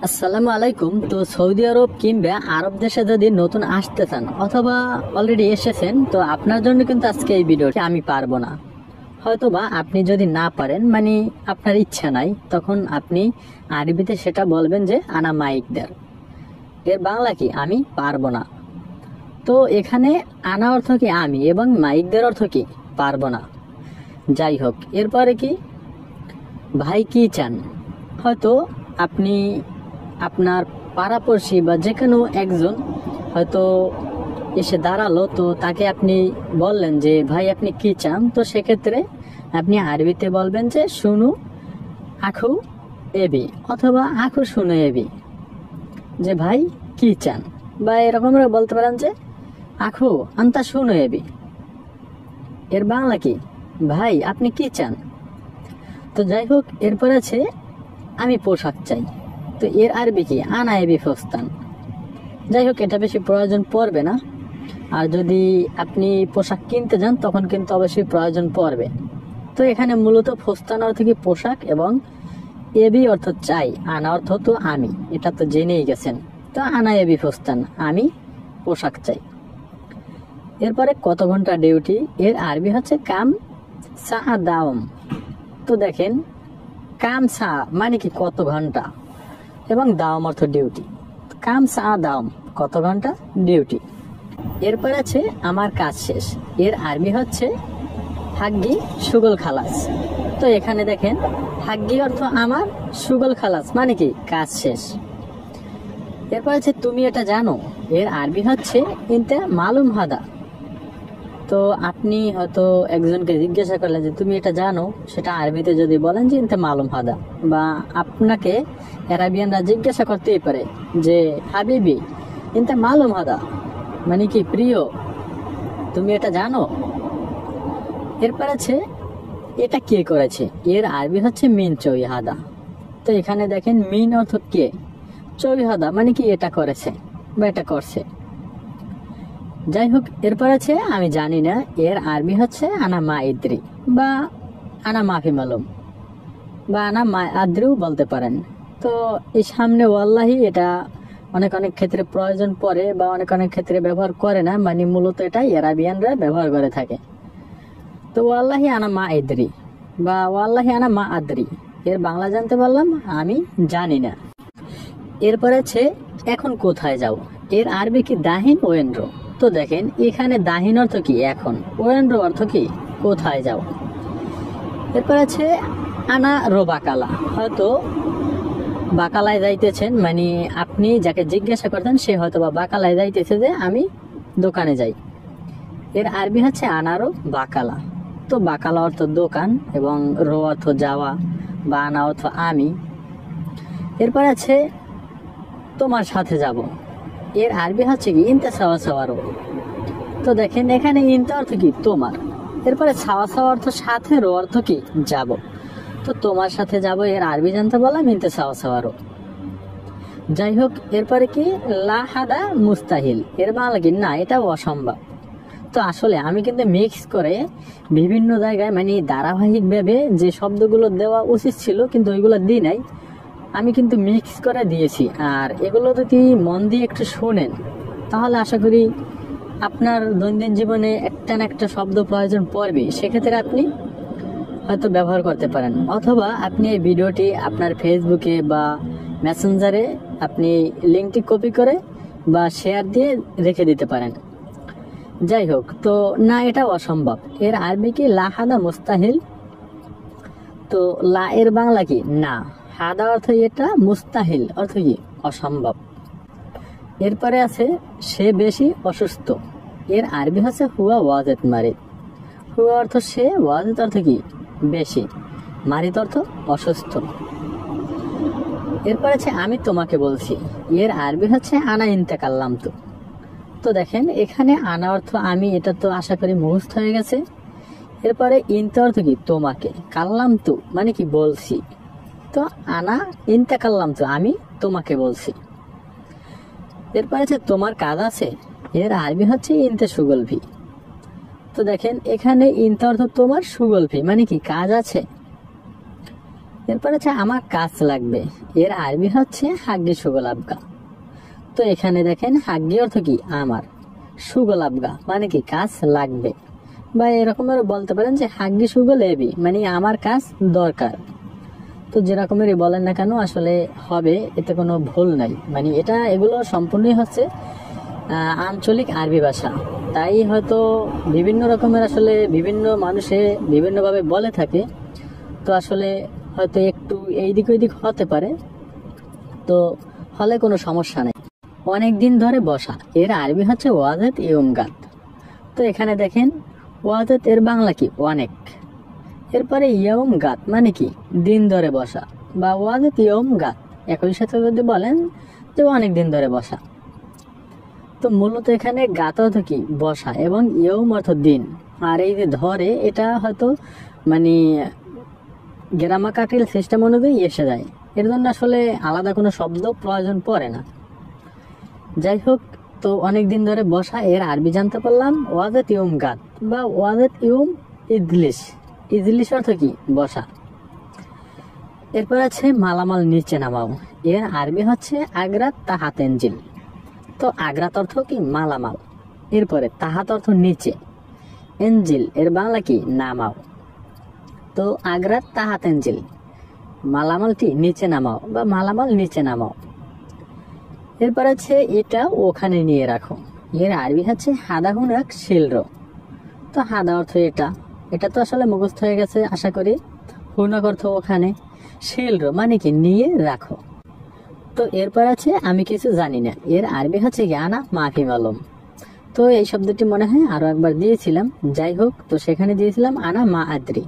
আসসালামু আলাইকুম। তো সৌদি আরব কিংবা আরব দেশে যদি নতুন আসতে চান অথবা অলরেডি এসেছেন, তো আপনার জন্য কিন্তু আজকে এই ভিডিওটি আমি পারবো না। হয়তোবা আপনি যদি না পারেন, মানে আপনার ইচ্ছা নাই, তখন আপনি আরবিতে সেটা বলবেন যে আনা মাইকদার। এর বাংলা কি? আমি পারবো না। তো এখানে আনা অর্থ কি আমি, এবং মাইকদের অর্থ কি পারবো না। যাই হোক, এরপরে কি ভাই কি চান? হয়তো আপনি আপনার পাড়াপড়শি বা যে কোনো একজন হয়তো এসে দাঁড়ালো, তো তাকে আপনি বললেন যে ভাই আপনি কি চান। তো সেক্ষেত্রে আপনি আরবিতে বলবেন যে শুনু আখু এবি, অথবা আখু শুনু এবি, যে ভাই কি চান। বা এরকম বলতে পারেন যে আখু আন্তা শুনু এবি। এর বাংলা কি? ভাই আপনি কি চান। তো যাই হোক, এরপর আছে আমি পোশাক চাই। তো এর আরবি কি? আনা এবি ফস্তান। যাই হোক, এটা বেশি প্রয়োজন পড়বে না। আর যদি আপনি পোশাক কিনতে যান তখন কিন্তু অবশ্যই প্রয়োজন পড়বে। তো এখানে মূলত ফস্তান অর্থ কি পোশাক, এবং এবি অর্থ চাই, আনা অর্থ তো আমি, এটা তো জেনেই গেছেন। তো আনা এবি ফস্তান, আমি পোশাক চাই। এরপরে কত ঘন্টা ডিউটি? এর আরবি হচ্ছে কাম সা দাওম। তো দেখেন, কাম সা মানে কি কত ঘন্টা, এবং দাওম অর্থ ডিউটি। কাম সা দাওম কত ঘন্টা ডিউটি। এরপর আছে আমার কাজ শেষ। এর আরবি হচ্ছে হাগ্গি সুগল খালাস। তো এখানে দেখেন, হাগ্গি অর্থ আমার, সুগল খালাস মানে কি কাজ শেষ। এরপর আছে তুমি এটা জানো। এর আরবি হচ্ছে ইনতে মালুম হাদা। তো আপনি হয়তো একজনকে জিজ্ঞাসা করলেন যে তুমি এটা জানো, সেটা আরবিতে যদি বলেন যে ইনতে মালুম হাদা। বা আপনাকে আরাবিয়ানরা জিজ্ঞাসা করতেই পারে যে হাবিবি ইনতে মালুম হাদা, মানে কি প্রিয় তুমি এটা জানো। এরপর আছে এটা কে করেছে। এর আরবি হচ্ছে মিন চৌই হাদা। তো এখানে দেখেন মিন অর্থ কে, চৌই হাদা মানে কি এটা করেছে বা এটা করছে। যাই হোক, এরপর আছে আমি জানি না। এর আরবি হচ্ছে আনা মা ইদ্রি, বা আনা মাফি মালুম, বা আনা মা আদ্রিও বলতে পারেন। তো এই সামনে ওয়াল্লাহি এটা অনেক অনেক ক্ষেত্রে প্রয়োজন পড়ে, বা অনেক অনেক ক্ষেত্রে ব্যবহার করে না, মানে মূলত এটা আরাবিয়ানরা ব্যবহার করে থাকে। তো ওয়াল্লাহি আনা মা ইদ্রি বা ওয়াল্লাহি আনা মা আদ্রি, এর বাংলা জানতে পারলাম আমি জানি না। এরপর আছে এখন কোথায় যাও। এর আরবি কি দাহিন ওয়েন্দ্র। তো দেখেন, এখানে দাহিন অর্থ কি এখন, ওয়েন্দ্র অর্থ কি কোথায় যাও। এরপর আছে আনা রো বাকালা। হয়তো বাকালায় যাইতেছেন, মানে আপনি যাকে জিজ্ঞাসা করতেন সে হয়তো বা বাকালায় যাইতেছে যে আমি দোকানে যাই। এর আরবি হচ্ছে আনারো বাকালা। তো বাকালা অর্থ দোকান, এবং রো অর্থ যাওয়া, বা আনা অর্থ আমি। এরপর আছে তোমার সাথে যাব। এর আরবি হচ্ছে কি ইনতে সাওয়া সাওয়ারো। তো দেখেন, এখানে ইনতে অর্থ কি তোমার, এরপরে সাওয়া সাওয়া অর্থ সাথে, রো অর্থ কি যাব। তো তোমার সাথে যাব, এর আরবি জানতে বললাম ইনতে সাওয়া সাওয়ারো। যাই হোক, এরপরে কি লা হাদা মুস্তাহিল। এর বাংলা কি? না, এটা অসম্ভব। তো আসলে আমি কিন্তু মিক্স করে বিভিন্ন জায়গায়, মানে ধারাবাহিকভাবে যে শব্দগুলো দেওয়া উচিত ছিল কিন্তু ওইগুলো দিই নাই, আমি কিন্তু মিক্স করে দিয়েছি। আর এগুলো যদি মন দিয়ে একটু শোনেন তাহলে আশা করি আপনার দৈনন্দিন জীবনে একটা না একটা শব্দ প্রয়োজন পড়বে, সেক্ষেত্রে আপনি হয়তো ব্যবহার করতে পারেন। অথবা আপনি এই ভিডিওটি আপনার ফেসবুকে বা মেসেঞ্জারে আপনি লিঙ্কটি কপি করে বা শেয়ার দিয়ে রেখে দিতে পারেন। যাই হোক, তো না, এটা অসম্ভব। এর আরবি কি লা হাদা মুস্তাহিল। তো লা এর বাংলা কি? না। হাদা অর্থ এটা, মুস্তাহিল অর্থ কি অসম্ভব। এরপরে আছে সে বেশি অসুস্থ। এর আরবি হচ্ছে হুয়া ওয়াজেদ মারিদ। হুয়া অর্থ সে, ওয়াজেদ অর্থ কি বেশি, মারিদ অর্থ অসুস্থ। এরপর আছে আমি তোমাকে বলছি। এর আরবি হচ্ছে আনা ইনতে কাল্লাম তো। তো দেখেন, এখানে আনা অর্থ আমি, এটা তো আশা করি মুখস্থ হয়ে গেছে। এরপরে ইনতে অর্থ কি তোমাকে, কাল্লাম তো মানে কি বলছি। তো আনা ইনতে কাল্লাম তো, আমি তোমাকে বলছি। এরপর আছে তোমার কাজ আছে। এর আরবি হচ্ছে ইনতে সুগলভি। তো দেখেন, এখানে ইনতে অর্থ তোমার, সুগলভি মানে কি কাজ আছে। এরপর আছে আমার কাজ লাগবে, এর আরবি হচ্ছে হাগ্গি সুগলাবগা। তো এখানে দেখেন হাগ্গি অর্থ কি আমার, সুগলাবগা মানে কি কাজ লাগবে, বা এরকম বলতে পারেন যে হাগ্গি সুগলেবি মানে আমার কাজ দরকার। তো যেরকমেরই বলেন না কেন আসলে হবে, এতে কোনো ভুল নাই। মানে এগুলো সম্পূর্ণই হচ্ছে আঞ্চলিক আরবি ভাষা, তাই হয়তো বিভিন্ন রকমের আসলে বিভিন্ন মানুষে বিভিন্নভাবে বলে থাকে। তো আসলে হয়তো একটু এইদিক ওইদিক হতে পারে, তো হলে কোনো সমস্যা নেই। অনেক দিন ধরে বসা, এর আরবি হচ্ছে ওয়াজেদ ইয়ুম গাত। তো এখানে দেখেন ওয়াজেদ এর বাংলা কি অনেক, এরপরে ইয়ুম গাত মানে কি দিন ধরে বসা, বা ওয়াজেদ ইয়ুম গাত একই সাথে যদি বলেন যে অনেক দিন ধরে বসা। তো মূলত এখানে গাত অর্থ কি বসা, এবং ইয়ুম অর্থ দিন, আর এই যে ধরে এটা হয়তো মানে গ্রামাকাটিল সিস্টেম অনুযায়ী এসে যায়, এর জন্য আসলে আলাদা কোনো শব্দ প্রয়োজন পড়ে না। যাই হোক, তো অনেক দিন ধরে বসা এর আরবি জানতে পারলাম ওয়াজেদ ইয়ুম গাত বা ওয়াজেদ ইয়ুম ইজলিস। ইজলিস অর্থ কি বসা। এরপর আছে মালামাল নিচে নামাও, এর আরবি হচ্ছে আগ্রাত তাহাত এনজিল। তো আগ্রাত অর্থ কি মালামাল, এরপরে তাহাত অর্থ নিচে, এনজিল এর বাংলা কি নামাও। তো আগ্রাত তাহাত এনজিল মালামালটি নিচে নামাও বা মালামাল নিচে নামাও। এরপর আছে এটা ওখানে নিয়ে রাখো, এর আরবি হচ্ছে হাদা হুনাক শিলরো। তো হাদা অর্থ এটা তো আসলে মুখস্থ হয়ে গেছে আশা করি। হুনাক অর্থ ওখানে, শিলরো মানে কি নিয়ে রাখো। তো এরপর আছে আমি কিছু জানি না, এর আরবি হচ্ছে আনা মাফি মালুম। তো এই শব্দটি মনে হয় আরো একবার দিয়েছিলাম, যাই হোক, তো সেখানে দিয়েছিলাম আনা মা আদ্রি।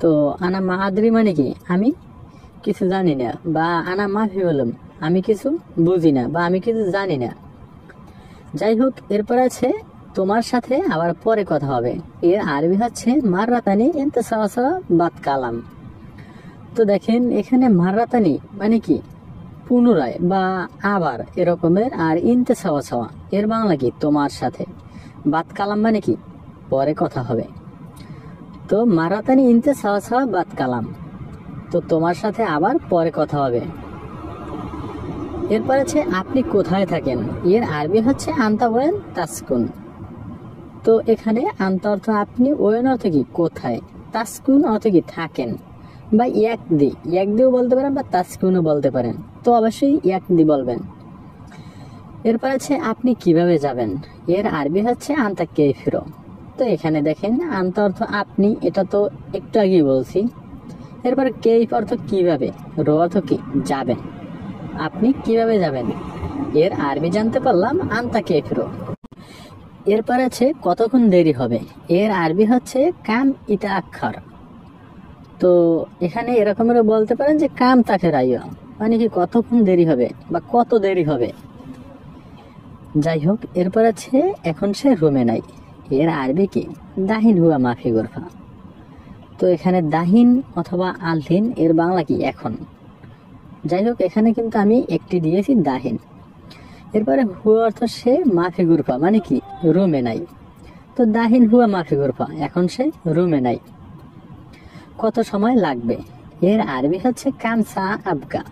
তো আনা মা আদ্রি মানে কি আমি কিছু জানি না, বা আনা মাফি মালুম আমি কিছু বুঝি না বা আমি কিছু জানি না। যাই হোক, এরপর আছে তোমার সাথে আবার পরে কথা হবে, এর আরবি হচ্ছে মাররাতানি এনতে সাওয়া সাওয়া বাত কালাম। তো দেখেন এখানে মাররাতানি মানে কি পুনরায় বা আবার এরকমের, আর ইনতে সাওয়া সাওয়া এর বাংলা কি তোমার সাথে, বাত কালাম মানে কি পরে কথা হবে। তো মাররাতানি ইনতে সাওয়া সাওয়া বাত কালাম, তো তোমার সাথে আবার পরে কথা হবে। এরপর আছে আপনি কোথায় থাকেন, এর আরবি হচ্ছে আন্তা ওয়েন তাসকুন। তো এখানে আন্তা অর্থ আপনি, ওয়েন অর্থ কি কোথায়, তাসকুন অর্থ কি থাকেন, বা ইয়াকদিও বলতে পারেন বা তাসকুনও বলতে পারেন। তো অবশ্যই ইয়াকদি বলবেন। এরপর আছে আপনি কিভাবে যাবেন, এর আরবি হচ্ছে আন্তা কেফিরো। তো এখানে দেখেন আন্তা অর্থ আপনি, এটা তো একটু আগেই বলছি। এরপর কেইফ অর্থ কিভাবে, রো অর্থ কি যাবেন, আপনি কিভাবে যাবেন, এর আরবি জানতে পারলাম আন্তা কেফিরো। এরপর আছে কতক্ষণ দেরি হবে, এর আরবি হচ্ছে কাম ইতা আক্ষর। তো এখানে এরকমেরও বলতে পারেন যে কাম তাকে রাইয়া মানে কি কতক্ষণ দেরি হবে বা কত দেরি হবে। যাই হোক, এরপর আছে এখন সে রুমে নাই, এর আরবি কি দাহিন হুয়া মাফি গোরফা। তো এখানে দাহিন অথবা আলহিন এর বাংলা কি এখন। যাই হোক, এখানে কিন্তু আমি একটি দিয়েছি দাহিন। এরপরে হুয়া অর্থ সে, মাফি গুরফা মানে কি রুমে নাই। তো দাহিন হুয়া মাফি গুরফা এখন সে রুমে নাই। কত সময় লাগবে, এর আরবি হচ্ছে কামসা আবগা।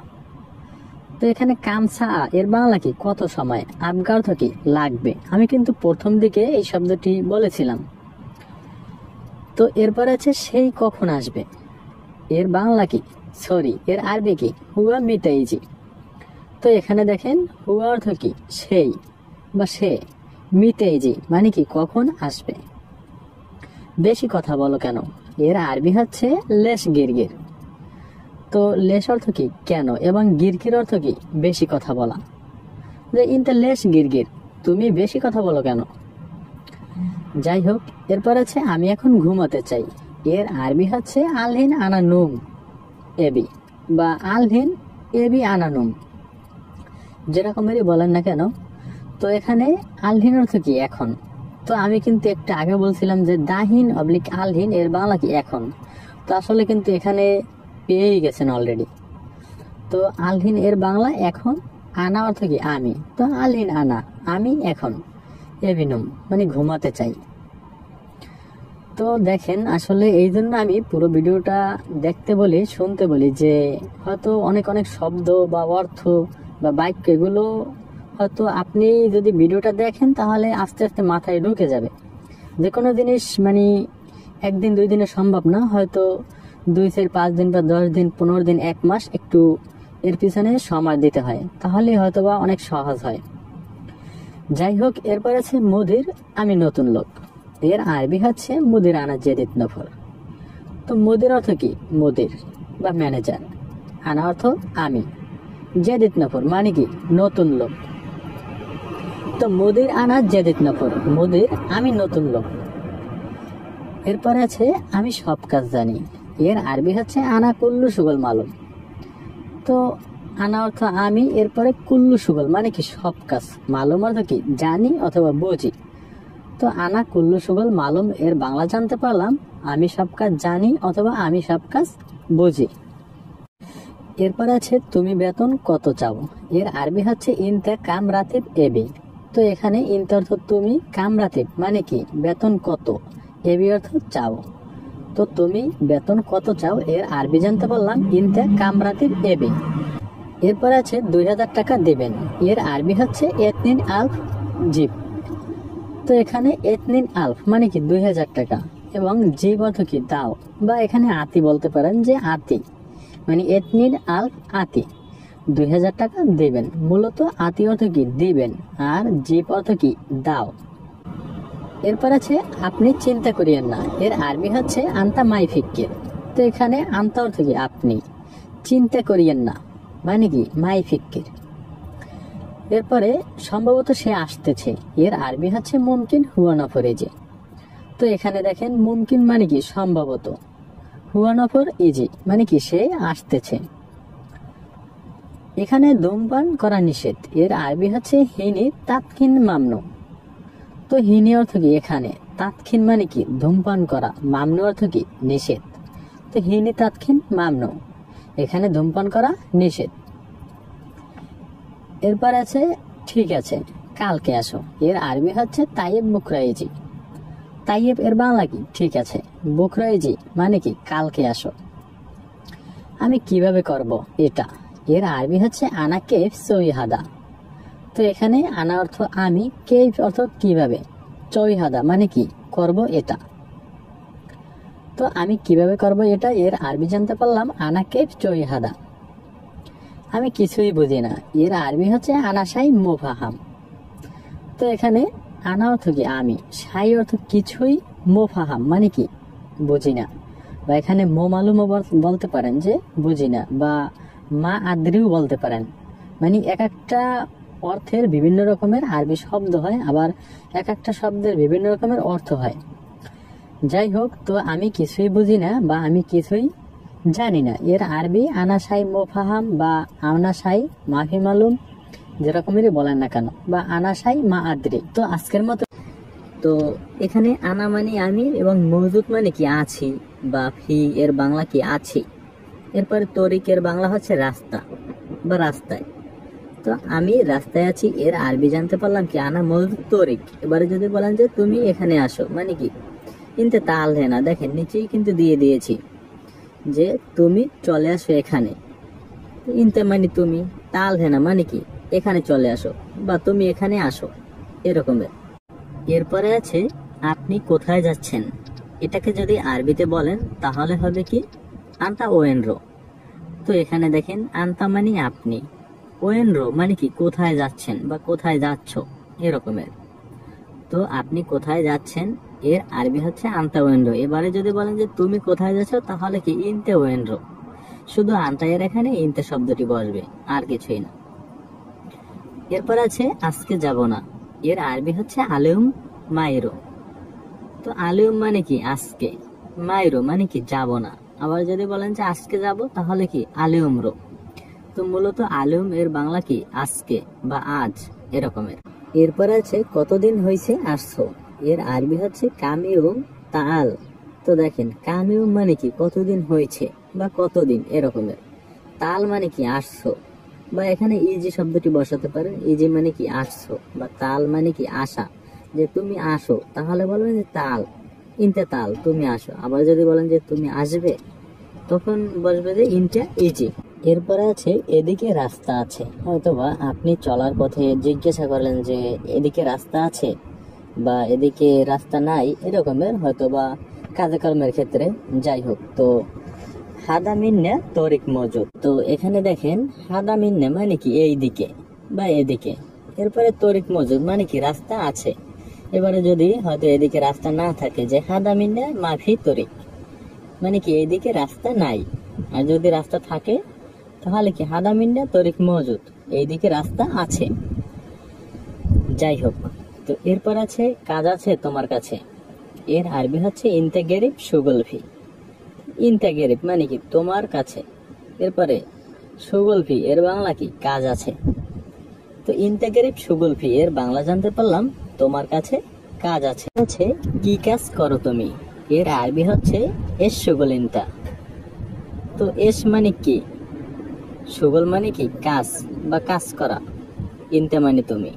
তো এখানে কামসা এর বাংলা কি কত সময়, আবগা অর্থ কি লাগবে। আমি কিন্তু প্রথম দিকে এই শব্দটি বলেছিলাম। তো এরপর আছে সেই কখন আসবে, এর বাংলা কি এর আরবি কি হুয়া মিতাইজি। তো এখানে দেখেন হুয়া অর্থ কি সেই বা সে, মিতেজি মানে কি কখন আসবে। বেশি কথা বলো কেন, এর আরবি হচ্ছে লেশ গিরগির। তো লেশ অর্থ কি কেন, এবং গিরগির অর্থ কি বেশি কথা বলা। যে ইনতে লেশ গিরগির তুমি বেশি কথা বলো কেন। যাই হোক, এরপর আছে আমি এখন ঘুমাতে চাই, এর আরবি হচ্ছে আলহিন আনানুম এবি, বা আলহিন এবি আনানুম যেরকমেরই বলেন না কেন। তো এখানে আলহিন অর্থ কি এখন। তো আমি কিন্তু একটু আগে বলছিলাম যে দাহিন অবলিক আলহিন এর বাংলা কি এখন। তো আসলে কিন্তু এখানে পেয়েই গেছেন অলরেডি। তো আলহিন এর বাংলা এখন, আনা অর্থ কি আমি। তো আলহিন আনা আমি এখন, এবিনুম মানে ঘুমাতে চাই। তো দেখেন, আসলে এই জন্য আমি পুরো ভিডিওটা দেখতে বলি, শুনতে বলি, যে হয়তো অনেক অনেক শব্দ বা অর্থ বা বাক্য এগুলো হয়তো আপনি যদি ভিডিওটা দেখেন তাহলে আস্তে আস্তে মাথায় ঢুকে যাবে। যে কোনো জিনিস মানে একদিন দুই দিনে সম্ভব না, হয়তো 2-4-5 দিন বা 10 দিন 15 দিন 1 মাস একটু এর পিছনে সময় দিতে হয়, তাহলে হয়তো বা অনেক সহজ হয়। যাই হোক, এরপর আছে মুদির আমি নতুন লোক। এর আরবি হচ্ছে মুদির আনা জেদিদ নফর। তো মুদির অর্থ কি? মুদির বা ম্যানেজার। আনা অর্থ আমি, জেদিদ নফর মানে কি? নতুন লোক। তো মুদির আনা জেদিদ নফর, মুদির আমি নতুন লোক। এরপরে আছে আমি সব কাজ জানি। এর আরবি হচ্ছে আনা কুল্লু সুগল মালুম। তো আনা অর্থ আমি, এরপরে কুল্লু সুগল মানে কি? সব কাজ। মালুম অর্থ কি? জানি অথবা বুঝি। তো আনা কুল্লু সুগল মালুম এর বাংলা জানতে পারলাম আমি সব কাজ জানি অথবা আমি সব কাজ বুঝি। এরপর আছে তুমি বেতন কত চাও। এর আরবি হচ্ছে ইনতে কাম রাতিব এবি। তো এখানে ইনতে অর্থ তুমি, কাম রাতিব মানে কি? বেতন কত, এবি অর্থ চাও। তো তুমি বেতন কত চাও এর আরবি জানতে পারলাম ইনতে কাম রাতিব এবি। এরপর আছে 2000 টাকা দেবেন। এর আরবি হচ্ছে এতনিন আলফ জিপ। তো এখানে এতনিন আলফ মানে কি? 2000 টাকা, এবং জিপ অর্থ কি? দাও, বা এখানে আতি বলতে পারেন, যে আতি মানে এতনিন আলফ আতি, 2000 টাকা দেবেন। মূলত আতি অর্থ কি? দিবেন, আর জিপ অর্থ কি? দাও। এরপর আছে আপনি চিন্তা করিয়েন না। এর আরবি হচ্ছে আন্তা মাই ফিক্কির। তো এখানে আন্তা অর্থ কি? আপনি, চিন্তা করিয়েন না মানে কি? মাই ফিক্কির। এরপরে সম্ভবত সে আসতেছে। এর আরবি হচ্ছে মুমকিন হুয়া নফর ইজি। তো এখানে দেখেন, মুমকিন মানে কি? সম্ভবত, হুয়া নফর ইজি মানে কি? সে আসতেছে। এখানে ধূমপান করা নিষেধ। এর আরবি হচ্ছে হিনি তাৎক্ষিন মামনু। তো হিনি অর্থ কি? এখানে তাৎক্ষিন মানে কি? ধূমপান করা, মামনু অর্থ কি? নিষেধ। তো হিনি তাৎক্ষিন মামনু, এখানে ধূমপান করা নিষেধ। এরপর আছে ঠিক আছে কালকে আসো। এর আরবি হচ্ছে তাইয়েব বুকরাইজি। তাইয়েব এর বাংলা কি? ঠিক আছে। বুকরাইজি মানে কি? কালকে আসো। আমি কিভাবে করব এটা। এর আরবি হচ্ছে আনা কেফ সইহাদা। তো এখানে আনা অর্থ আমি, কেফ অর্থ কিভাবে, চইহাদা মানে কি? করব এটা। তো আমি কিভাবে করব এটা এর আরবি জানতে পারলাম আনা কেফ চইহাদা। আমি কিছুই বুঝি না। এর আরবি হচ্ছে আনা সাই মোফাহাম। তো এখানে আনা অর্থ কি? আমি, সাই অর্থ কিছুই, মোফাহাম মানে কি? বুঝি না। বা এখানে মো মালুমও বলতে পারেন, যে বুঝি না, বা মা আদ্রিও বলতে পারেন। মানে এক একটা অর্থের বিভিন্ন রকমের আরবি শব্দ হয়, আবার এক একটা শব্দের বিভিন্ন রকমের অর্থ হয়। যাই হোক, তো আমি কিছুই বুঝি না বা আমি কিছুই জানি না এর আরবি আনা সাই মোফাহাম বা আনা সাই মাফি মালুম, যেরকমেরই বলেন না কেন, বা আনা সাই মা আদ্রি। তো আজকের মতো, তো এখানে আনা মানে আমি, এবং মওজুদ মানে কি? আছি, বা ফি এর বাংলা কি? আছি। এরপরে তরিক এর বাংলা হচ্ছে রাস্তা বা রাস্তায়। তো আমি রাস্তায় আছি এর আরবি জানতে পারলাম কি? আনা মওজুদ তরিক। এবারে যদি বলেন যে তুমি এখানে আসো মানে কি? কিন্তু তাল হেনা, দেখেন নিচেই কিন্তু দিয়ে দিয়েছি যে তুমি চলে আসো এখানে। ইনতে মানে তুমি, তাল হেনা মানে কি? এখানে চলে আসো, বা তুমি এখানে আসো, এরকমের। এরপরে আছে আপনি কোথায় যাচ্ছেন। এটাকে যদি আরবিতে বলেন তাহলে হবে কি? আন্তা ওয়েনরো। তো এখানে দেখেন, আন্তা মানে আপনি, ওয়েনরো মানে কি? কোথায় যাচ্ছেন বা কোথায় যাচ্ছ, এরকমের। তো আপনি কোথায় যাচ্ছেন এর আরবি হচ্ছে আন্তা ওয়েনরো। এবারে যদি বলেন যে তুমি কোথায় যাচ্ছ তাহলে কি? ইনতে ওয়েনরো। শুধু আন্তা এর এখানে ইনতে শব্দটি বসবে, আর কিছুই না। এরপর আছে আজকে যাব না। এর আরবি হচ্ছে আলিউম মাইরো। তো আলিউম মানে কি? আজকে, মাইরো মানে কি? যাব না। আবার যদি বলেন যে আজকে যাব তাহলে কি? আলিউম রো। তো মূলত আলিউম এর বাংলা কি? আজকে বা আজ, এরকমের। এরপর আছে কতদিন হয়েছে আসছো। এর আরবি হচ্ছে কামিউম তাল। তো দেখেন, কামিউম মানে কি? কতদিন হয়েছে বা কতদিন, এরকমের। তাল মানে কি? আসছো, বা এখানে ইজি শব্দটি বসাতে পারেন। ইজি মানে কি? আসছো, বা তাল মানে কি? আসা। যে তুমি আসো তাহলে বলবেন যে তাল। ইনতে তাল, তুমি আসো। আবার যদি বলেন যে তুমি আসবে, তখন বসবে যে ইনটা ইজি। এরপরে আছে এদিকে রাস্তা আছে। হয়তোবা আপনি চলার পথে জিজ্ঞাসা করলেন যে এদিকে রাস্তা আছে বা এদিকে রাস্তা নাই, এরকমের হয়তোবা কাজকর্মের ক্ষেত্রে, যাই হোক। তো হাদা মিন্নে তরিক মজুদ। তো এখানে দেখেন হাদা মিন্নে মানে কি এই দিকে বা এদিকে, এরপরে তরিক মজুদ মানে কি রাস্তা আছে। এবারে যদি হয়তো এদিকে রাস্তা না থাকে, যে হাদা মিন্নে মাফি তরিক মানে কি এইদিকে রাস্তা নাই। আর যদি রাস্তা থাকে তাহলে কি হাদা মিন্নে তরিক মজুদ, এইদিকে রাস্তা আছে। যাই হোক, তো এরপর আছে কাজ আছে তোমার কাছে। এর আরবি হচ্ছে ইনতে গেরিব সুগলফি। ইনতে গেরিব মানে কি তোমার কাছে, এরপরে সুগলফি এর বাংলা কি কাজ আছে। তো ইনতে গেরিব সুগলফি এর বাংলা জানতে পারলাম তোমার কাছে কাজ আছে। হচ্ছে কি কাজ করো তুমি, এর আরবি হচ্ছে এস সুগল ইনতা। তো এস মানে কি, সুগল মানে কি কাজ বা কাজ করা, ইনতে মানে তুমি।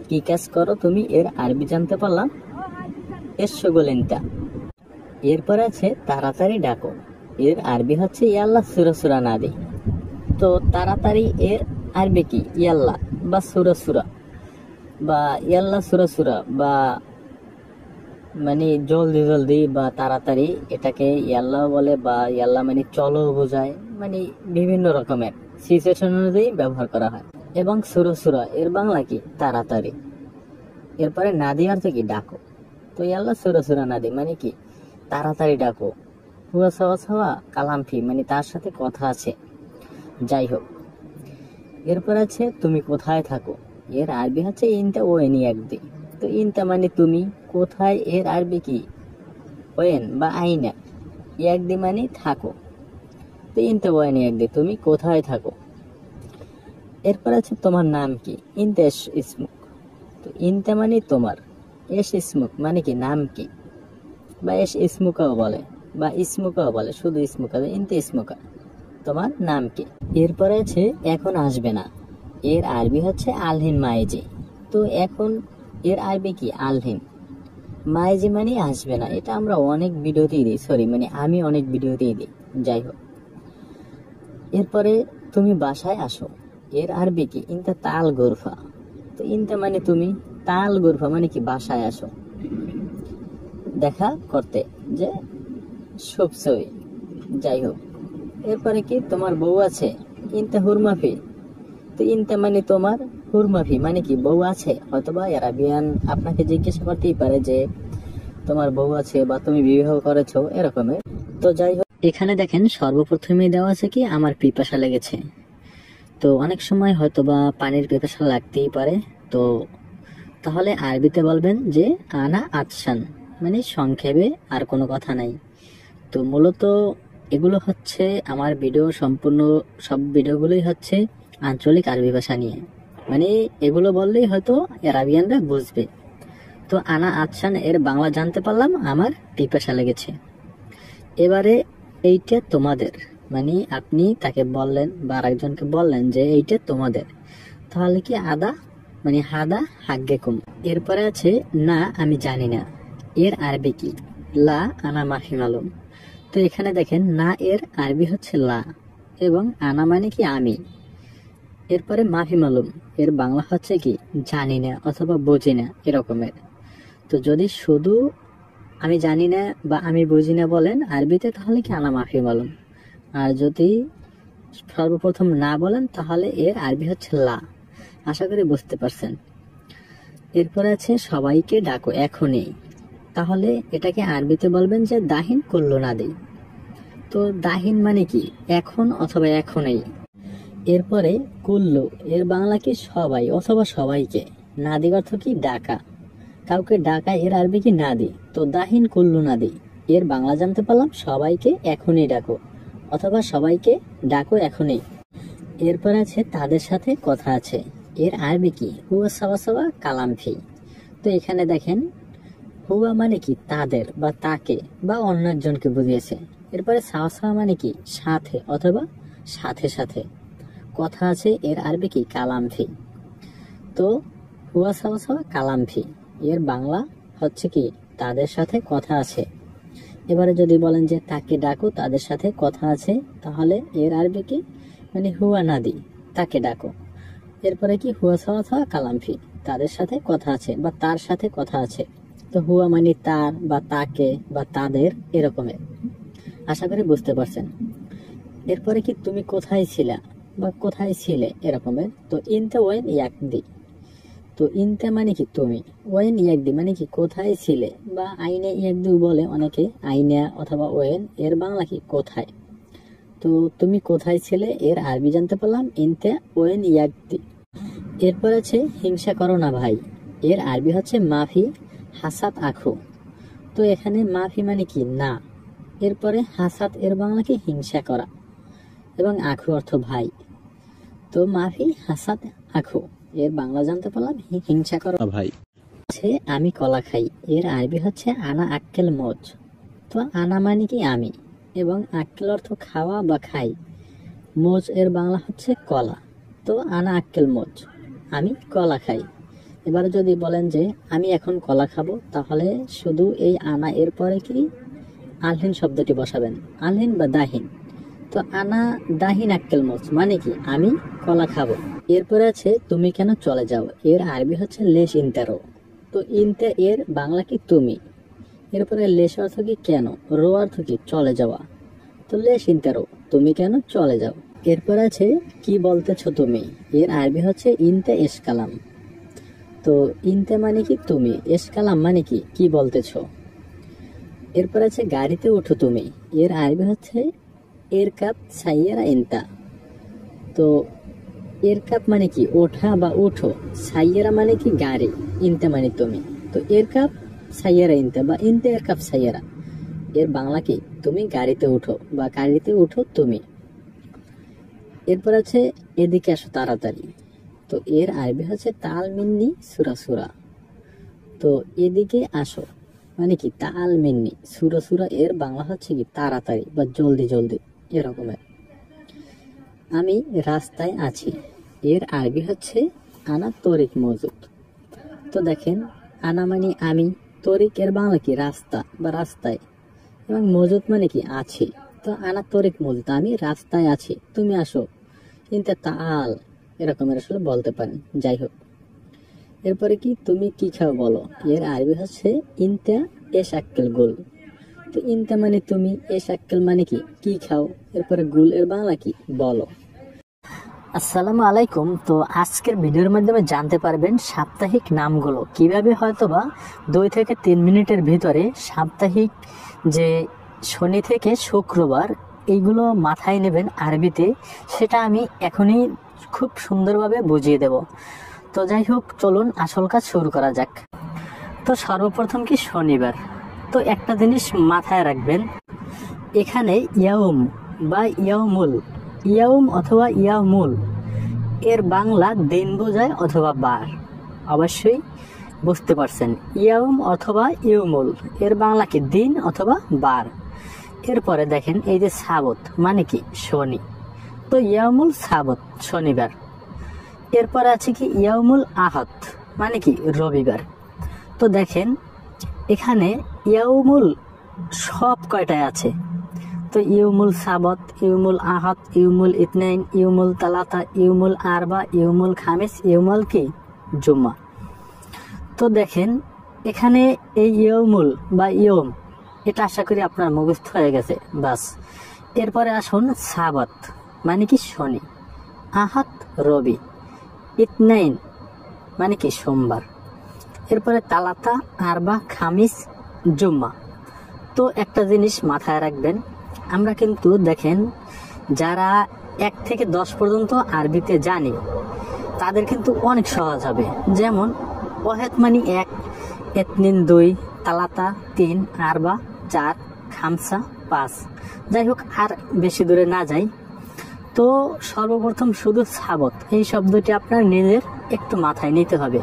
কি কাজ করো তুমি এর আরবি জানতে পারলাম এস সুগল ইনতা। এরপর আছে তাড়াতাড়ি ডাকো। এর আরবি হচ্ছে ইয়াল্লা সুরা সুরা নাদি। তো তাড়াতাড়ি এর আরবি কি ইয়াল্লা বা সুরা সুরা বা ইয়াল্লা সুরা সুরা বা মানে জলদি জলদি বা তাড়াতাড়ি, এটাকে ইয়াল্লা বলে বা ইয়াল্লা মানে চলো বোঝায়, মানে বিভিন্ন রকমের সিচুয়েশন অনুযায়ী ব্যবহার করা হয়। এবং সুরা সুরা এর বাংলা কি তাড়াতাড়ি। এরপরে নাদি অর্থ কি ডাকো। তো ইয়াল্লা সুরা সুরা নাদি মানে কি তাড়াতাড়ি ডাকো। হুয়া সাওয়া সাওয়া কালামফি মানে তার সাথে কথা আছে। যাই হোক, এরপর আছে তুমি কোথায় থাকো। এর আরবি হচ্ছে ইনটা ওয়েনি একদি। তো ইনটা মানে তুমি, কোথায় এর আরবি কি ওয়েন বা আইনা, একদি মানে থাকো। তো ইনটা ওয়েনি একদি, তুমি কোথায় থাকো। এরপর আছে তোমার নাম কি, ইনতে এস ইসমুক। তো ইনটা মানে তোমার, এস ইসমুক মানে কি নাম কি, বা এস ইসমুকাও বলে বা ইসমুকাও বলে, শুধু ইসমুকা, ইনতে ইসমুকা তোমার নাম কি। এরপরে আছে এখন আসবে না। এর আরবি হচ্ছে আলহিন মাইজি। তো এখন এর আরবি কি আলহিন। মাইজি মানে আসবে না, এটা আমরা অনেক ভিডিওতেই দিই, সরি মানে আমি অনেক ভিডিওতেই দিই। যাই হোক, এরপরে তুমি বাসায় আসো। এর আরবি কি ইনতা তাল গোরফা। তো ইনতা মানে তুমি, তাল গোরফা মানে কি বাসায় আসো দেখা করতে, যে শুভ সই। যাই হোক, এরপরে কি তোমার বউ আছে, ইনতা হুরমাফি। তো ইনতা মানে তোমার, হুরমাফি মানে কি বউ আছে। হয়তোবা আরাবিয়ান আপনাকে জিজ্ঞাসা করতেই পারে যে তোমার বউ আছে বা তুমি বিবাহ করেছো, এরকমের। তো যাই হোক, এখানে দেখেন সর্বপ্রথমে দেওয়া আছে কি আমার পিপাসা লেগেছে। তো অনেক সময় হয়তোবা পানির পিপাসা লাগতেই পারে। তো তাহলে আরবিতে বলবেন যে আনা আতশান, মানে সংক্ষেপে আর কোনো কথা নাই। তো মূলত এগুলো হচ্ছে আমার ভিডিও, সম্পূর্ণ সব ভিডিওগুলোই হচ্ছে আঞ্চলিক আরবি ভাষা নিয়ে, মানে এগুলো বললেই হয়তো আরাবিয়ানরা বুঝবে। তো আনা আতশান এর বাংলা জানতে পারলাম আমার পিপাসা লেগেছে। এবারে এইটা তোমাদের, মানে আপনি তাকে বললেন বা আরেকজনকে বললেন যে এইটা তোমাদের, তাহলে কি আদা মানে হাদা হাগ্গেকুম। এরপরে আছে না আমি জানি না। এর আরবি কি লা আনা মাফি মালুম। তো এখানে দেখেন না এর আরবি হচ্ছে লা এবং আনা মানে কি আমি। এরপরে মাফি মালুম এর বাংলা হচ্ছে কি জানি না অথবা বুঝি না, এরকমের। তো যদি শুধু আমি জানি না বা আমি বুঝি না বলেন আরবিতে, তাহলে কি আনা মাফি মালুম। আর যদি সর্বপ্রথম না বলেন তাহলে এর আরবি হচ্ছে লা। আশা করি বুঝতে পারছেন। এরপরে আছে সবাইকে ডাকো এখনই। তাহলে এটাকে আরবিতে বলবেন যে দাহিন কুল্লু নাদি। তো দাহিন মানে কি এখন অথবা এখনই। এরপরে কুল্লু এর বাংলা কি সবাই অথবা সবাইকে। নাদি অর্থ কি ডাকা, কাউকে ডাকা, এর আরবি কি নাদি। তো দাহিন কুল্লু নাদি এর বাংলা জানতে পারলাম সবাইকে এখনই ডাকো অথবা সবাইকে ডাকো এখনই। এরপর আছে তাদের সাথে কথা আছে। এর আরবি কি হুয়া সাওয়া সাওয়া কালামফি। তো এখানে দেখেন হুয়া মানে কি তাদের বা তাকে বা অন্য একজনকে বুঝিয়েছে। এরপরে সাওয়া সাওয়া মানে কি সাথে অথবা সাথে সাথে কথা আছে। এর আরবি কি কালামফি। তো হুয়া সাওয়া সাওয়া কালামফি এর বাংলা হচ্ছে কি তাদের সাথে কথা আছে। এবারে যদি বলেন যে তাকে ডাকো, তাদের সাথে কথা আছে, তাহলে এর আরবি কি, মানে হুয়া নাদি, তাকে ডাকো। এরপরে কি, হুয়া সাওয়া সাওয়া কালামফি, তাদের সাথে কথা আছে বা তার সাথে কথা আছে। তো হুয়া মানে তার বা তাকে বা তাদের, এরকমের। আশা করি বুঝতে পারছেন। এরপরে কি, তুমি কোথায় ছিলা বা কোথায় ছিলে, এরকমের। তো ইনতে ওয়েন ইয়াকদি, তো ইনতে মানে কি তুমি, ওয়েন ইয়াকদি মানে কি কোথায় ছিলে, বা আইনে ইয়াকদি বলে অনেকে, আইনা অথবা ওয়েন, এর বাংলা কি কোথায়। তো তুমি কোথায় ছিলে এর আরবি জানতে পারলাম, ইনতে ওয়েন ইয়াকদি। এরপর আছে হিংসা করো না ভাই, এর আরবি হচ্ছে মাফি হাসাত আখো। তো এখানে মাফি মানে কি না, এরপরে হাসাত এর বাংলা কি হিংসা করা, এবং আখু অর্থ ভাই। তো মাফি হাসাত আখো এর বাংলা জানতে পারলাম হিংসা করো ভাই। আছে আমি কলা খাই, এর আরবি হচ্ছে আনা আক্কেল মোজ। তো আনা মানে কি আমি, এবং আক্কেল অর্থ খাওয়া বা খাই, মোজ এর বাংলা হচ্ছে কলা। তো আনা আক্কেল মোজ, আমি কলা খাই। এবার যদি বলেন যে আমি এখন কলা খাবো, তাহলে শুধু এই আনা এর পরে কি আলহিন শব্দটি বসাবেন, আলহিন বা দাহিন। তো আনা দাহিন আক্কেল মোজ মানে কি আমি কলা খাবো। এরপরে আছে তুমি কেন চলে যাও, এর আরবি হচ্ছে লেশ ইনতেরো। তো ইনতে এর বাংলা কি তুমি, এরপরে লেশ অর্থ কি কেন, রো অর্থ কি চলে যাওয়া। তো লেশ ইনতেরো, তুমি কেন চলে যাও। এরপর আছে কি বলতেছো তুমি, এর আরবি হচ্ছে ইনতে এসকালাম। তো ইনতে মানে কি তুমি, এসকালাম মানে কি কি বলতেছো। এরপর আছে গাড়িতে ওঠো তুমি, এর আরবি হচ্ছে এর কাপ সাইয়েরা ইনতা। তো এর কাপ মানে কি ওঠা বা উঠো, সাইয়েরা মানে কি গাড়ি, ইনতে মানে তুমি। তো এর কাপ সাইয়েরা ইনতা বা ইনতে এর কাপ সাইয়েরা, এর বাংলা কি তুমি গাড়িতে উঠো বা গাড়িতে উঠো তুমি। এরপর আছে এদিকে আসো তাড়াতাড়ি। তো এর আরবি হচ্ছে তাল মিন্নি সুরা সুরা। তো এদিকে আসো মানে কি তাল মিন্নি সুরা সুরা, এর বাংলা হচ্ছে কি তাড়াতাড়ি বা জলদি জলদি, এরকমের। আমি রাস্তায় আছি, এর আরবি হচ্ছে আনা তরিক মজুদ। তো দেখেন, আনা মানে আমি, তরিক এর বাংলা কি রাস্তা বা রাস্তায়, এবং মজুদ মানে কি আছি। তো আনা তরিক মজুদ, আমি রাস্তায় আছি, তুমি আসো, কিন্তু তাল, এরকমের আসলে বলতে পারেন। যাই হোক, এরপরে কি তুমি কি খাও বলো, এর আরবি হচ্ছে ইনতা এস আক্কেল গুল। তো ইনতা মানে তুমি, এস আক্কেল মানে কি কি খাও, এরপরে গুল এর বাংলা কি বলো। আসসালামু আলাইকুম। তো আজকের ভিডিওর মাধ্যমে জানতে পারবেন সাপ্তাহিক নামগুলো কিভাবে, হয়তোবা 2 থেকে 3 মিনিটের ভিতরে সাপ্তাহিক যে শনি থেকে শুক্রবার, এইগুলো মাথায় নেবেন আরবিতে, সেটা আমি এখনই খুব সুন্দরভাবে বুঝিয়ে দেব। তো যাই হোক, চলুন আসল কাজ শুরু করা যাক। তো সর্বপ্রথম কি শনিবার। তো একটা জিনিস মাথায় রাখবেন, এখানে ইয়াউম বা ইয়াউমুল, ইয়াউম অথবা ইয়াউমুল এর বাংলা দিন বোঝায় অথবা বার, অবশ্যই বুঝতে পারছেন। ইয়াউম অথবা ইউমুল এর বাংলা কি দিন অথবা বার। এরপরে দেখেন এই যে সাবত মানে কি শনি, তো ইয়াউমুল সাবত শনিবার। এরপরে আছে কি ইয়াউমুল আহাদ মানে কি রবিবার। তো দেখেন এখানে ইয়াউমুল সব কয়টায় আছে, তো ইউমুল সাবত, ইউমুল আহাদ, ইউমুল ইতনাইন, ইউমুল তালাতা, ইউমুল আরবা, ইউমুল খামিস, ইউমুল কি জুম্মা। তো দেখেন এখানে এই ইয়মুল বা ইয়ম, এটা আশা করি আপনার মুখস্থ হয়ে গেছে বাস। এরপরে আসুন সাবত মানে কি শনি, আহাদ রবি, ইতনাইন মানে কি সোমবার, এরপরে তালাতা, আরবা, খামিস, জুম্মা। তো একটা জিনিস মাথায় রাখবেন, আমরা কিন্তু দেখেন যারা 1 থেকে 10 পর্যন্ত আরবিতে জানি, তাদের কিন্তু অনেক সহজ হবে। যেমন ওয়াহেদ মানে 1, ইতনিন 2, তালাতা 3, আরবা 4, খামসা 5। যাই হোক, আর বেশি দূরে না যাই। তো সর্বপ্রথম শুধু সাবত এই শব্দটি আপনার নিজের একটু মাথায় নিতে হবে।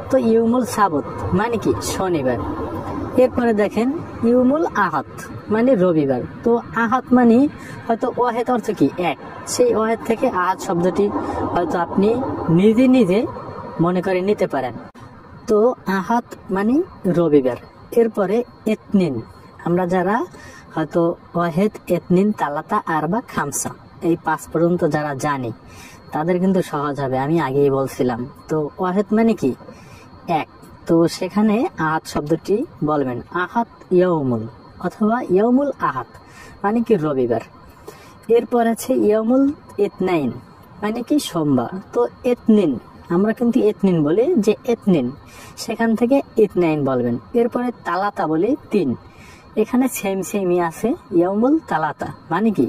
তো ইউমুল সাবত মানে কি শনিবার। এরপরে দেখেন ইউমুল আহাদ মানে রবিবার। তো আহাদ মানে হয়তো ওয়াহেদ অর্থ কি 1, সেই ওয়াহেদ থেকে আহাদ শব্দটি হয়তো আপনি নিজে নিজে মনে করে নিতে পারেন। তো আহাদ মানে রবিবার। এরপরে এতনিন, আমরা যারা হয়তো ওয়াহেদ, এতনিন, তালাতা, আরবা, খামসা এই 5 পর্যন্ত যারা জানি তাদের কিন্তু সহজ হবে, আমি আগেই বলছিলাম। তো ওয়াহেদ মানে কি? এক। তো সেখানে আহাত শব্দটি বলবেন আহাত ইয়াউমুল অথবা ইয়াউমুল আহাত মানে কি রবিবার। এরপর আছে ইয়াউমুল ইতনাইন মানে কি সোমবার। তো এতনিন আমরা কিন্তু এতনিন বলি, যে এতনিন সেখান থেকে ইতনাইন বলবেন। এরপরে তালাতা বলি 3, এখানে সেমই আছে ইয়াউমুল তালাতা মানে কি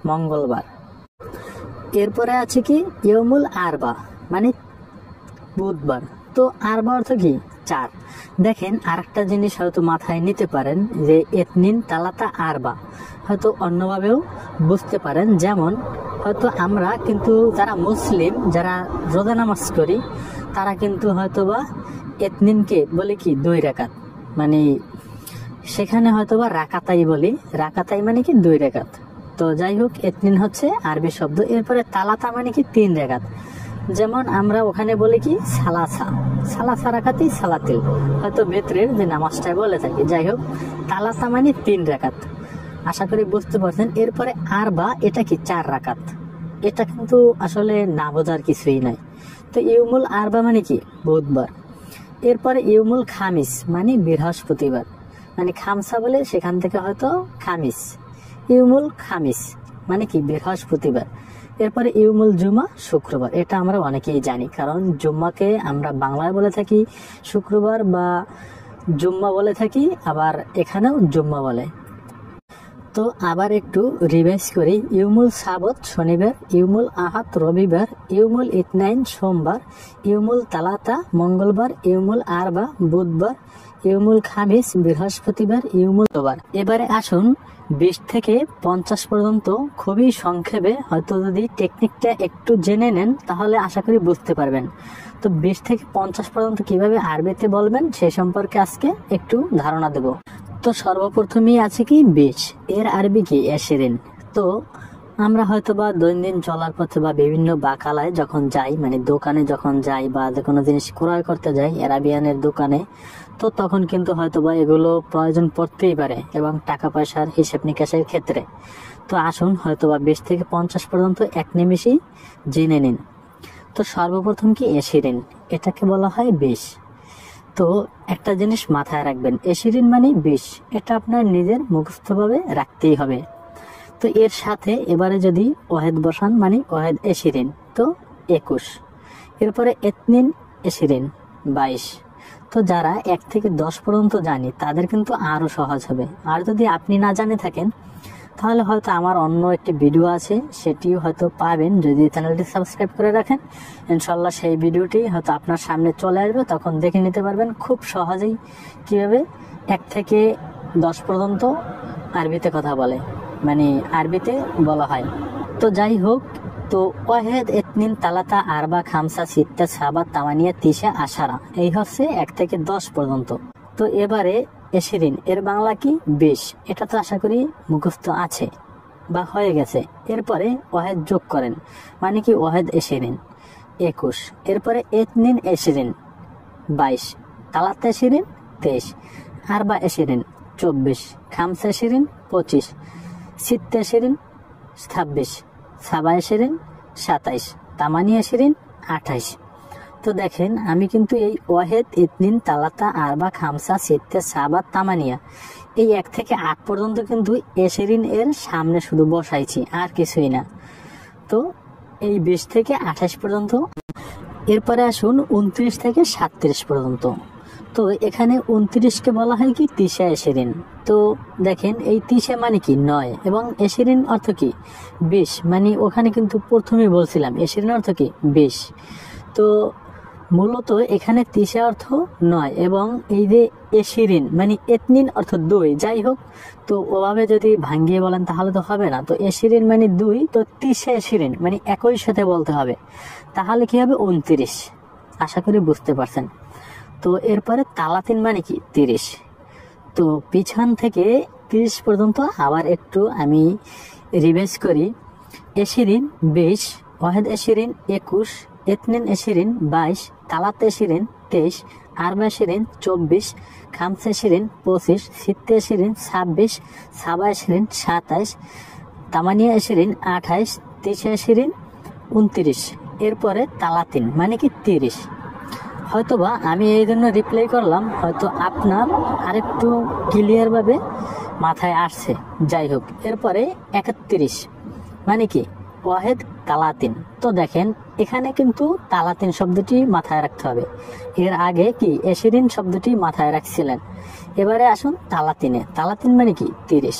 মঙ্গলবার। এরপরে আছে কি ইয়াউমুল আরবা মানে বুধবার। তো আরবা অর্থ কি 4। দেখেন আরেকটা জিনিস হয়তো মাথায় নিতে পারেন যে এতনিন, তালাতা, আরবা হয়তো অন্যভাবেও বুঝতে পারেন। যেমন হয়তো আমরা কিন্তু যারা মুসলিম, যারা রোজা নামাজ করি, তারা কিন্তু হয়তোবা এতনিনকে বলে কি 2 রাকাত, মানে সেখানে হয়তোবা রাকাতাই বলি, রাকাতাই মানে কি 2 রাকাত। তো যাই হোক, এতনিন হচ্ছে আরবি শব্দ। এরপরে তালাতা মানে কি 3 রাকাত, যেমন আমরা ওখানে বলি কি সালাসা রাকাতি সালাতিল, হয়তো বেতরের যে নামাজটা বলে থাকি। যাই হোক, তালাতা মানে 3 রাকাত, আশা করি বুঝতে পারছেন। এরপরে আরবা এটা কি 4 রাকাত, এটা কিন্তু আসলে না বোঝার কিছুই নাই। তো ইউমুল আরবা মানে কি বুধবার। এরপরে ইউমুল খামিস মানে বৃহস্পতিবার, মানে খামসা বলে সেখান থেকে হয়তো খামিস, ইউমুল খামিস মানে কি বৃহস্পতিবার। এরপরে ইউমুল জুমা শুক্রবার, এটা আমরা অনেকেই জানি, কারণ জুম্মাকে আমরা বাংলায় বলে থাকি শুক্রবার বা জুম্মা বলে থাকি, আবার এখানেও জুম্মা বলে। তো আবার একটু রিভাইজ করি। ইউমুল সাবত শনিবার, ইউমুল আহাত রবিবার, ইউমুল ইতনাইন সোমবার, ইউমুল তালাতা মঙ্গলবার, ইউমুল আরবা বুধবার, ইউমুল খামিস বৃহস্পতিবার, ইউমুল রোববার। এবারে আসুন 20 থেকে 50 পর্যন্ত খুবই সংক্ষেপে, হয়তো যদি টেকনিকটা একটু জেনে নেন তাহলে আশা করি বুঝতে পারবেন। তো 20 থেকে 50 পর্যন্ত কিভাবে আরবিতে বলবেন সে সম্পর্কে আজকে একটু ধারণা দেব। তো সর্বপ্রথমেই আছে কি 20, এর আরবি কি এশিরিন। তো আমরা হয়তোবা দৈনন্দিন চলার পথে বা বিভিন্ন বাকালায় যখন যাই, মানে দোকানে যখন যাই বা যে কোনো জিনিস ক্রয় করতে যাই আরাবিয়ানের দোকানে, তো তখন কিন্তু হয়তোবা এগুলো প্রয়োজন পড়তেই পারে এবং টাকা পয়সার হিসেব নিকাশের ক্ষেত্রে। তো আসুন হয়তোবা 20 থেকে 50 পর্যন্ত এক নিমেষেই জেনে নিন। তো সর্বপ্রথম কি এশিরিন, এটাকে বলা হয় 20। তো একটা জিনিস মাথায় রাখবেন, এশিরিন মানে 20, এটা আপনার নিজের মুখস্থভাবে রাখতেই হবে। তো এর সাথে এবারে যদি ওয়াহেদ বসান মানে ওয়াহেদ এশিরিন, তো 21। এরপরে এতনিন এশিরিন 22। তো যারা 1 থেকে 10 পর্যন্ত জানি তাদের কিন্তু আরো সহজ হবে। আর যদি আপনি না জানে থাকেন তাহলে হয়তো আমার অন্য একটি ভিডিও আছে, সেটিও হয়তো পাবেন যদি চ্যানেলটি সাবস্ক্রাইব করে রাখেন। ইনশাল্লাহ সেই ভিডিওটি হয়তো আপনার সামনে চলে আসবে, তখন দেখে নিতে পারবেন খুব সহজেই কিভাবে 1 থেকে 10 পর্যন্ত আরবিতে কথা বলে, মানে আরবিতে বলা হয়। তো যাই হোক, তো ওয়াহেদ এতনিন তালাতা আরবা খামসা সিত্তা সাবা তামানিয়া তিসা আশারা, এই হচ্ছে 1 থেকে 10 পর্যন্ত। তো এবারে এশিরিন, এর বাংলা কি 20, এটা তো আশা করি মুখস্থ আছে বা হয়ে গেছে। এরপরে ওয়াহেদ যোগ করেন মানে কি ওয়াহেদ এশিরিন 21। এরপরে এতনিন এশিরিন 22, তালাতা এশিরিন 23, আরবা এশিরিন 24, খামসা এশিরিন 25, সিত্তা এশিরিন 26, সাবা এশিরিন 27, তামানিয়া এশিরিন 28। তো দেখেন আমি কিন্তু এই ওয়াহেদ ইতনিন তালাতা আরবা খামসা সিত্তা সাবা তামানিয়া এই 1 থেকে 8 পর্যন্ত কিন্তু এশিরিন এর সামনে শুধু বসাইছি, আর কিছুই না। তো এই 20 থেকে 28 পর্যন্ত। এরপরে আসুন 29 থেকে 37 পর্যন্ত। তো এখানে 29কে বলা হয় কি তিসা এশিরিন। তো দেখেন এই তিসা মানে কি 9 এবং এশিরিন অর্থ কি 20, মানে ওখানে কিন্তু প্রথমেই বলছিলাম এশিরিন অর্থ কি 20। তো মূলত এখানে তিসা অর্থ 9 এবং এই যে এশিরিন মানে এতনিন অর্থ 2। যাই হোক, তো ওভাবে যদি ভাঙ্গিয়ে বলেন তাহলে তো হবে না। তো এশিরিন মানে 2, তো তিসা এশিরিন মানে একই সাথে বলতে হবে, তাহলে কি হবে 29। আশা করি বুঝতে পারছেন। তো এরপরে তালাতিন মানে কি 30। তো পিছন থেকে 30 পর্যন্ত আবার একটু আমি রিভাইজ করি। এশিরিন 20, ওয়াহেদ এশিরিন 21, এতনিন এশিরিন 22, তালাত এশিরিন 23, আরবা শিরিন 24, খামসা শিরিন 25, সিত্তে শিরিন 26, সাবা শিরিন 27, তামানিয়া শিরিন 28, তিসা শিরিন 29, এরপরে তালাতিন মানে কি 30। হয়তোবা আমি এই জন্য রিপ্লাই করলাম, হয়তো আপনার আরেকটু ক্লিয়ার ভাবে মাথায় আসছে। যাই হোক, এরপরে 31 মানে কি ওয়াহেদ তালাতিন। তো দেখেন এখানে কিন্তু তালাতিন শব্দটি মাথায় রাখতে হবে, এর আগে কি এশিরিন শব্দটি মাথায় রাখছিলেন। এবারে আসুন তালাতিনে। তালাতিন মানে কি 30।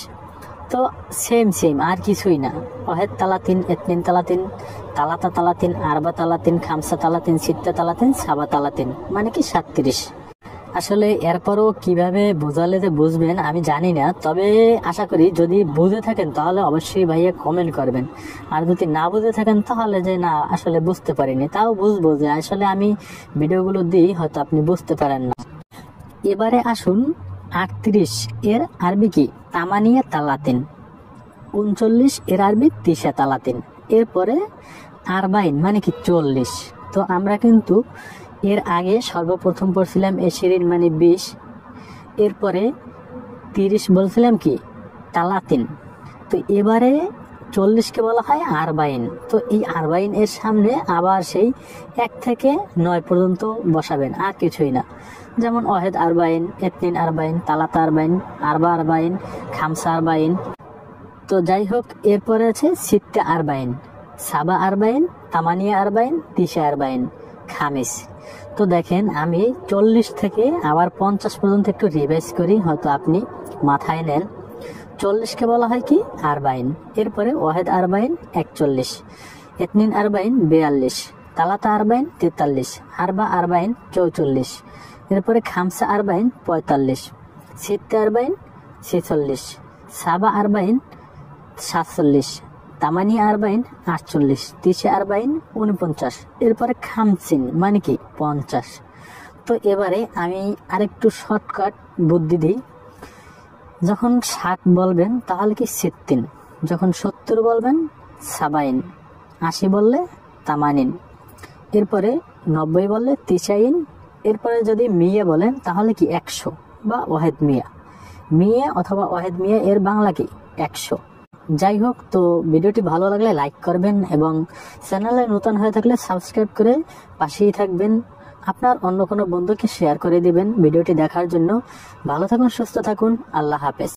তো সেম আর কিছুই না। ওয়াহেদ তালাতিন, এতনিন তালাতিন, তালাতা তালাতিন, আরবা তালাতিন, খামসা তালাতিন, সিত্তা তালাতিন, সাবা তালাতিন মানে কি 37। আসলে এরপরও কিভাবে বোঝালে যে বুঝবেন আমি জানি না, তবে আশা করি যদি বুঝে থাকেন তাহলে অবশ্যই ভাইয়া কমেন্ট করবেন। আর যদি না বুঝে থাকেন তাহলে যে না আসলে বুঝতে পারিনি, তাও বুঝবো যে আসলে আমি ভিডিওগুলো দিই, হয়তো আপনি বুঝতে পারেন না। এবারে আসুন 38 এর আরবি কি তামানিয়া তালাতিন, 39 এর আরবি তিসা তালাতিন, এরপরে আরবাইন মানে কি 40। তো আমরা কিন্তু এর আগে সর্বপ্রথম পড়ছিলাম এশিরিন মানে 20, এরপরে 30 বলছিলাম কি তালাতিন। তো এবারে 40কে বলা হয় আরবাইন। তো এই আরবাইন এর সামনে আবার সেই 1 থেকে 9 পর্যন্ত বসাবেন, আর কিছুই না। যেমন ওয়াহেদ আরবাইন, এতনিন আরবাইন, তালাতা আরবাইন, আরবা আরবাইন, খামসা আরবাইন। তো যাই হোক, এরপরে আছে সিত্তে আরবাইন, সাবা আরবাইন, তামানিয়া আরবাইন, তিসা আরবাইন, খামিস। তো দেখেন আমি 40 থেকে আবার 50 পর্যন্ত একটু রিভাইজ করি, হয়তো আপনি মাথায় নেন। 40কে বলা হয় কি আরবাইন, এরপরে ওয়াহেদ আরবাইন 41, এতনিন আরবাইন 42, তালাতা আরবাইন 43, আরবা আরবাইন 44, এরপরে খামসা আরবাইন 45, সিত্তে আরবাইন 46, সাবা আরবাইন 47, তামানিয়া আরবাইন 48, তিসা আরবাইন 49, এরপরে খামসিন মানে কি 50। তো এবারে আমি আরেকটু শর্টকাট বুদ্ধি দিই। যখন 60 বলবেন তাহলে কি সিত্তিন, যখন 70 বলবেন সাবাইন, 80 বললে তামানিন, এরপরে 90 বললে তিসাইন, এরপরে যদি মিয়া বলেন তাহলে কি 100 বা ওয়াহেদ মিয়া। মিয়া অথবা ওয়াহেদ মিয়া এর বাংলা কি 100। যাই হোক, তো ভিডিওটি ভালো লাগলে লাইক করবেন এবং চ্যানেলে নতুন হয়ে থাকলে সাবস্ক্রাইব করে পাশেই থাকবেন। আপনার অন্য কোনো বন্ধুকে শেয়ার করে দিবেন ভিডিওটি দেখার জন্য। ভালো থাকুন, সুস্থ থাকুন, আল্লাহ হাফেজ।